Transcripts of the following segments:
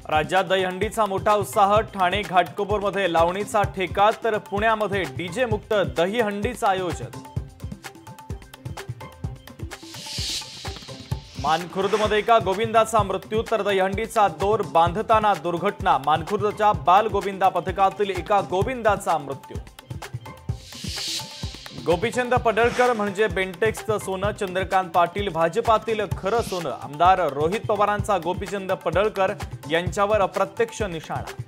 राज्यात दहीहंडीचा मोठा उत्साह। ठाणे घाटकोपरमध्ये लावणीचा ठेका तर पुण्यामध्ये डीजे मुक्त दहीहंडीचं आयोजन। मानखुर्दमध्ये एका गोविंदाचा मृत्यू तर दहीहंडीचा दोर बांधताना दुर्घटना। मानखुर्दच्या बाल गोविंदा पथकातील एका गोविंदाचा मृत्यू। गोपीचंद पडळकर म्हणजे बेंटेक्सचं सोनं। चंद्रकांत पाटील भाजपातील खरं सोनं। आमदार रोहित पवारांचा गोपीचंद पडळकर यांच्यावर अप्रत्यक्ष निशाणा।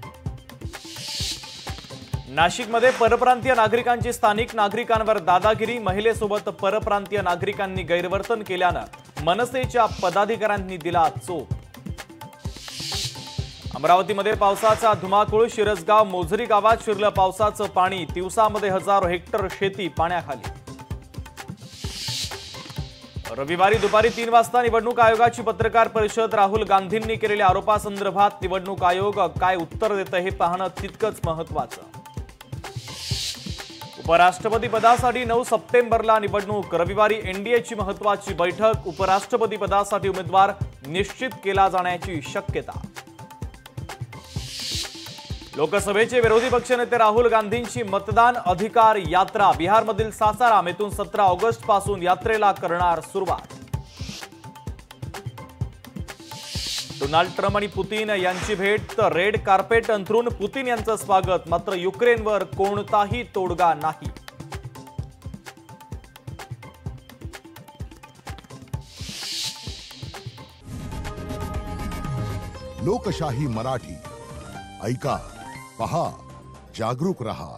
नाशिकमध्ये परप्रांतीय नागरिकांची स्थानिक नागरिकांवर दादागिरी। महिलेसोबत परप्रांतीय नागरिकांनी गैरवर्तन केल्यानं मनसेच्या पदाधिकाऱ्यांनी दिला चोप। अमरावतीमध्ये पावसाचा धुमाकूळ। शिरसगाव मोझरी गावात शिरलं पावसाचं पाणी। तिवसामध्ये हजारो हेक्टर शेती पाण्याखाली। रविवारी दुपारी 3 वाजता निवडणूक आयोगाची पत्रकार परिषद। राहुल गांधींनी केलेल्या आरोपासंदर्भात निवडणूक आयोग काय उत्तर देतं हे पाहणं तितकंच महत्त्वाचं। उपराष्ट्रपती पदासाठी 9 सप्टेंबरला निवडणूक। रविवारी एनडीएची महत्त्वाची बैठक। उपराष्ट्रपती पदासाठी उमेदवार निश्चित केला जाण्याची शक्यता। लोकसभेचे विरोधी पक्षनेते राहुल गांधींची मतदान अधिकार यात्रा। बिहारमधील सासाराम येथून 17 ऑगस्ट पासून यात्रेला करणार सुरुवात। डोनाल्ड ट्रम्प आणि पुतीन यांची भेट तर रेड कार्पेट अंथरून पुतीन यांचं स्वागत। मात्र युक्रेनवर कोणताही तोडगा नाही। लोकशाही मराठी ऐका, पहा, जागरूक रहा।